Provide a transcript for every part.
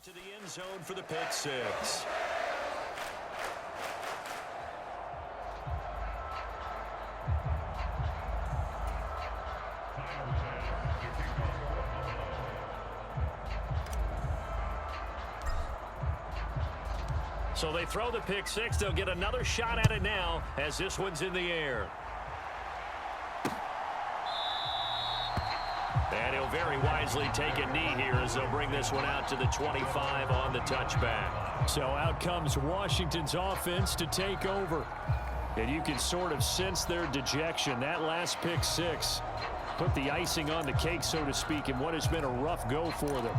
To the end zone for the pick six. So they throw the pick six. They'll get another shot at it now as this one's in the air. And he'll very wisely take a knee here as they'll bring this one out to the 25 on the touchback. So out comes Washington's offense to take over. And you can sort of sense their dejection. That last pick six put the icing on the cake, so to speak, in what has been a rough go for them.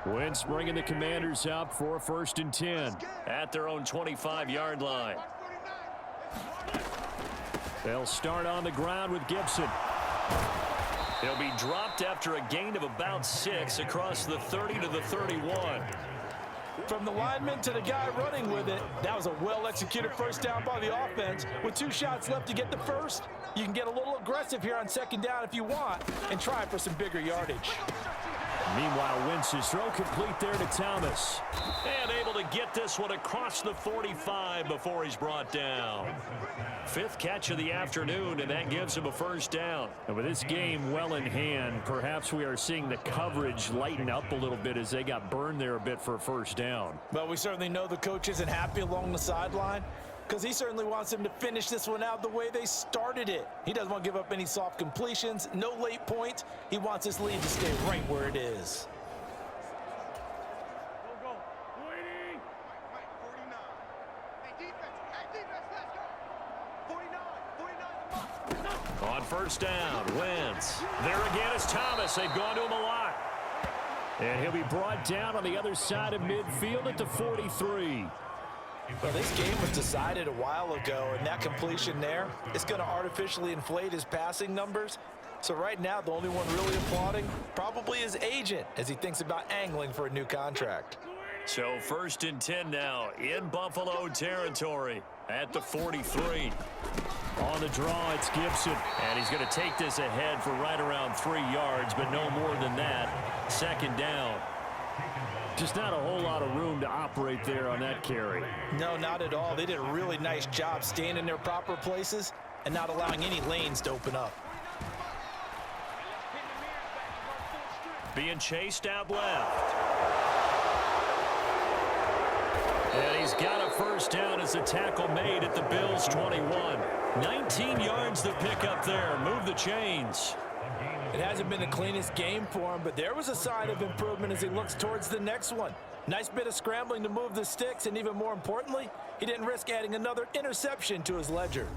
Wentz bringing the Commanders up for a 1st and 10. At their own 25-yard line. They'll start on the ground with Gibson. He'll be dropped after a gain of about 6 across the 30 to the 31. From the lineman to the guy running with it, that was a well-executed first down by the offense. With 2 shots left to get the first, you can get a little aggressive here on 2nd down if you want and try for some bigger yardage. Meanwhile, Wentz's throw complete there to Thomas. And able to get this one across the 45 before he's brought down. 5th catch of the afternoon, and that gives him a 1st down. And with this game well in hand, perhaps we are seeing the coverage lighten up a little bit as they got burned there a bit for a 1st down. But we certainly know the coach isn't happy along the sideline because he certainly wants them to finish this one out the way they started it. He doesn't want to give up any soft completions, no late points. He wants his lead to stay right where it is. On 1st down, Wentz. There again is Thomas. They've gone to him a lot. And he'll be brought down on the other side of midfield at the 43. Well, this game was decided a while ago, and that completion there is going to artificially inflate his passing numbers. So right now, the only one really applauding probably his agent as he thinks about angling for a new contract. So 1st and 10 now in Buffalo territory at the 43. On the draw, it's Gibson. And he's going to take this ahead for right around 3 yards, but no more than that. 2nd down. Just not a whole lot of room to operate there on that carry. No, not at all. They did a really nice job staying in their proper places and not allowing any lanes to open up. Being chased out left. And he's got a 1st down as a tackle made at the Bills' 21. 19 yards to pick up there. Move the chains. It hasn't been the cleanest game for him, but there was a sign of improvement as he looks towards the next one. Nice bit of scrambling to move the sticks, and even more importantly, he didn't risk adding another interception to his ledger.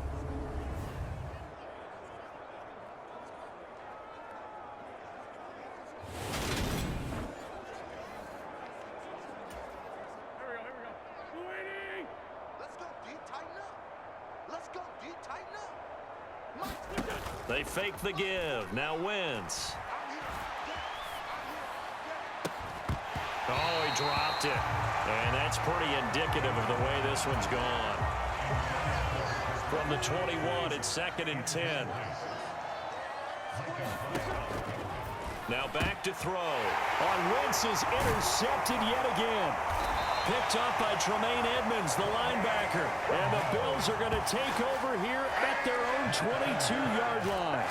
They fake the give. Now Wentz. Oh, he dropped it. And that's pretty indicative of the way this one's gone. From the 21, it's 2nd and 10. Now back to throw. On Wentz is intercepted yet again. Picked up by Tremaine Edmonds, the linebacker. And the Bills are going to take over here at their own 22-yard line.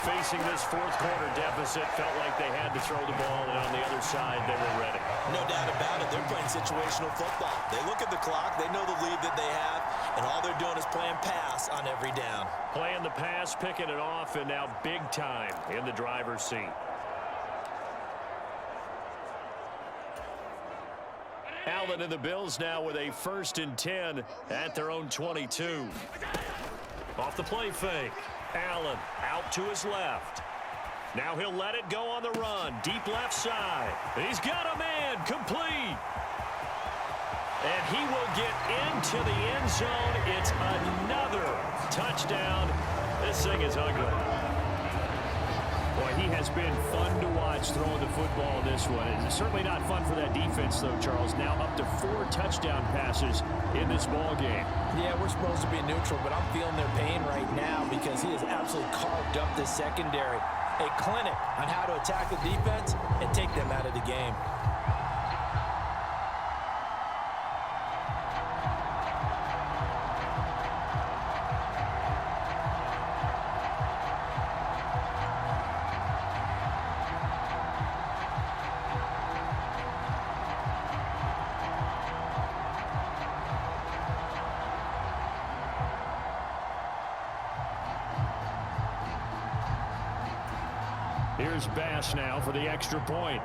Facing this 4th quarter deficit, felt like they had to throw the ball, and on the other side, they were ready. No doubt about it. They're playing situational football. They look at the clock, they know the lead that they have, and all they're doing is playing pass on every down. Playing the pass, picking it off, and now big time in the driver's seat. Allen and the Bills now with a 1st and 10 at their own 22. Off the play fake. Allen out to his left. Now he'll let it go on the run. Deep left side. He's got a man. Complete. And he will get into the end zone. It's another touchdown. This thing is ugly. Boy, he has been fun to watch throwing the football in this one. It's certainly not fun for that defense, though, Charles. Now up to 4 touchdown passes in this ball game. Yeah, we're supposed to be neutral, but I'm feeling their pain right now because he has absolutely carved up the secondary. A clinic on how to attack the defense and take them out of the game. Here's Bass now for the extra point.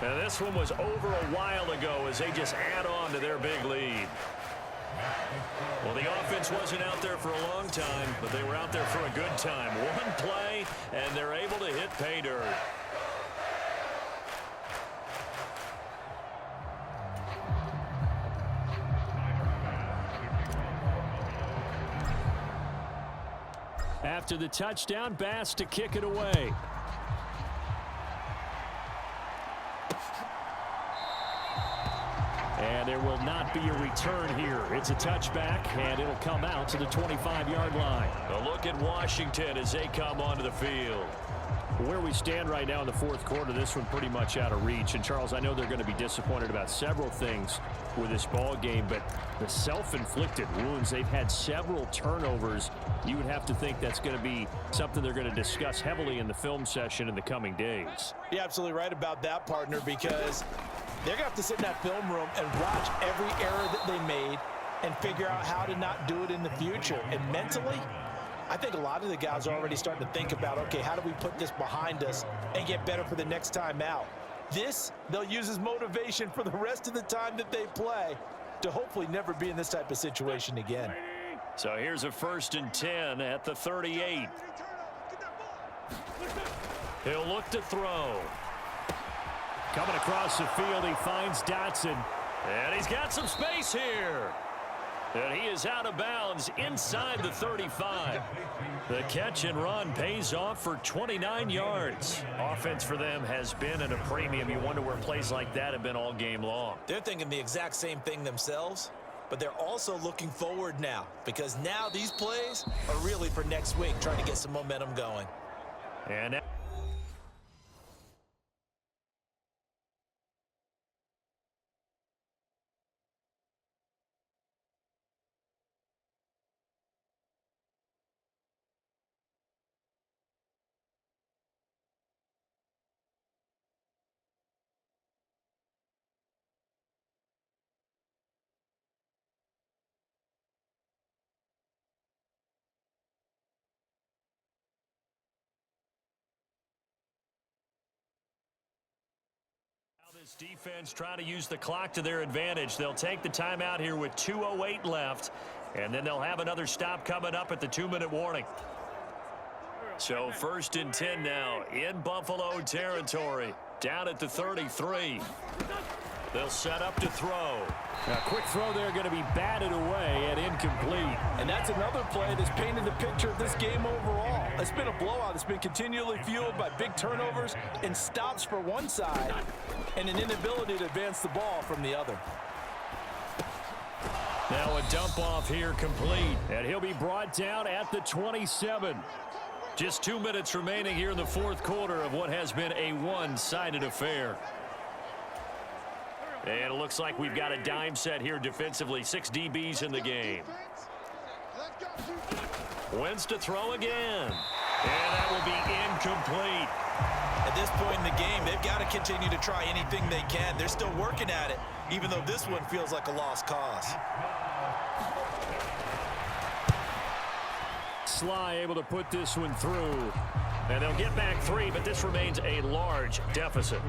And this one was over a while ago as they just add on to their big lead. Well, the offense wasn't out there for a long time, but they were out there for a good time. One play, and they're able to hit pay dirt. After the touchdown, Bass to kick it away. And there will not be a return here. It's a touchback, and it'll come out to the 25-yard line. A look at Washington as they come onto the field. Where we stand right now in the fourth quarter, this one pretty much out of reach. And, Charles, I know they're going to be disappointed about several things with this ball game, but the self-inflicted wounds, they've had several turnovers. You would have to think that's going to be something they're going to discuss heavily in the film session in the coming days. You're absolutely right about that, partner, because they're going to have to sit in that film room and watch every error that they made and figure out how to not do it in the future. And mentally, I think a lot of the guys are already starting to think about, okay, how do we put this behind us and get better for the next time out? This, they'll use as motivation for the rest of the time that they play to hopefully never be in this type of situation again. So here's a 1st and 10 at the 38. He'll look to throw. Coming across the field, he finds Dotson. And he's got some space here. And he is out of bounds inside the 35. The catch and run pays off for 29 yards. Offense for them has been at a premium. You wonder where plays like that have been all game long. They're thinking the exact same thing themselves, but they're also looking forward now because now these plays are really for next week, trying to get some momentum going. And this defense trying to use the clock to their advantage. They'll take the timeout here with 2:08 left, and then they'll have another stop coming up at the 2-minute warning. So 1st and 10 now in Buffalo territory, down at the 33. They'll set up to throw. A quick throw there going to be batted away and incomplete. And that's another play that's painted the picture of this game overall. It's been a blowout. It's been continually fueled by big turnovers and stops for one side and an inability to advance the ball from the other. Now a dump off here complete, and he'll be brought down at the 27. Just 2 minutes remaining here in the fourth quarter of what has been a one-sided affair. And it looks like we've got a dime set here defensively. 6 DBs in the game. Wentz to throw again. And that will be incomplete. At this point in the game, they've got to continue to try anything they can. They're still working at it, even though this one feels like a lost cause. Sly able to put this one through. And they'll get back 3, but this remains a large deficit.